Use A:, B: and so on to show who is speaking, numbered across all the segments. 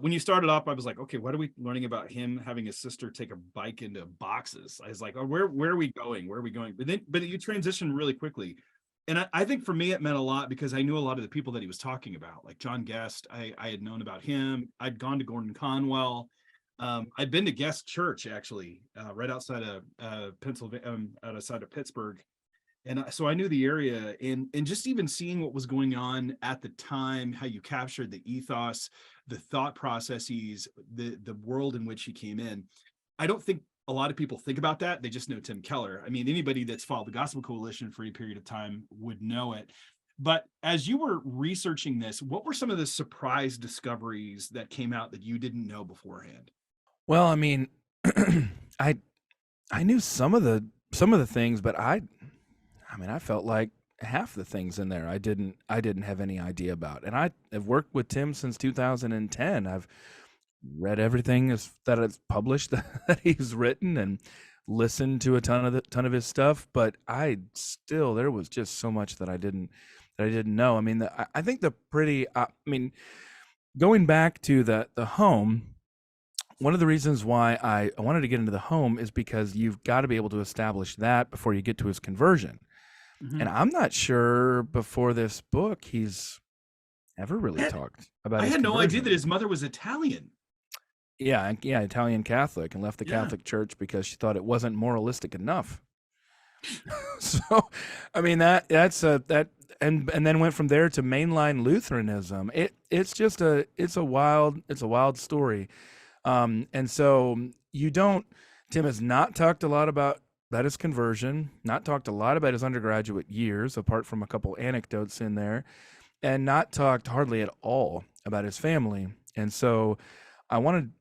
A: when you started off, I was like, okay, what are we learning about him having his sister take a bike into boxes? I was like, oh, where are we going? Where are we going? But you transition really quickly. And I think for me, it meant a lot because I knew a lot of the people that he was talking about, like John Guest. I had known about him. I'd gone to Gordon Conwell. I'd been to Guest Church actually, right outside of Pennsylvania, outside of Pittsburgh, and so I knew the area, and just even seeing what was going on at the time, how you captured the ethos, the thought processes, the world in which he came in. I don't think a lot of people think about that. They just know Tim Keller. I mean, anybody that's followed the Gospel Coalition for a period of time would know it. But as you were researching this, what were some of the surprise discoveries that came out that you didn't know beforehand?
B: Well, I mean, I I knew some of the things, but I mean, I felt like half the things in there I didn't have any idea about. And I have worked with Tim since 2010. I've read everything that is published that he's written and listened to a ton of his stuff, but there was just so much that I didn't know. I mean, I think I mean, going back to the home, one of the reasons why I wanted to get into the home is because you've got to be able to establish that before you get to his conversion. And
A: Mhm.
B: I'm not sure before this book he's ever really
A: I
B: talked about
A: I
B: his
A: had no idea that
B: conversion.
A: his mother was Italian.
B: Yeah, Italian Catholic, and left the
A: Yeah.
B: Catholic Church because she thought it wasn't moralistic enough. So, I mean that and then went from there to mainline Lutheranism. It's a wild story. And so you don't Tim has not talked a lot about his conversion, not talked a lot about his undergraduate years, apart from a couple anecdotes in there, and not talked hardly at all about his family. And so I wanted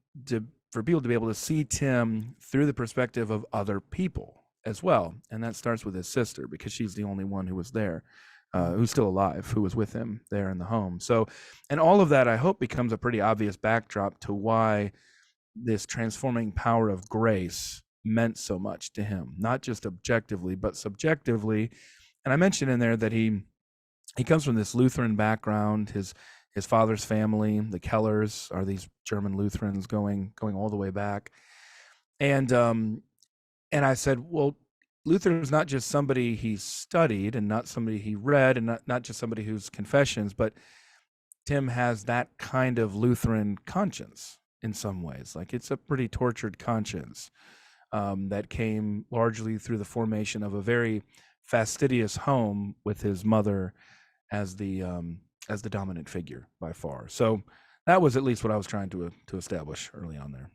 B: for people to be able to see Tim through the perspective of other people as well. And that starts with his sister because she's the only one who was there, who's still alive, who was with him there in the home. So, and all of that, I hope, becomes a pretty obvious backdrop to why this transforming power of grace meant so much to him, not just objectively, but subjectively. And I mentioned in there that he comes from this Lutheran background. His father's family, the Kellers, are these German Lutherans going all the way back. And and I said, well, Luther is not just somebody he studied and not somebody he read and not just somebody whose confessions, but Tim has that kind of Lutheran conscience in some ways. Like it's a pretty tortured conscience that came largely through the formation of a very fastidious home with his mother as the dominant figure by far. So that was at least what I was trying to establish early on there.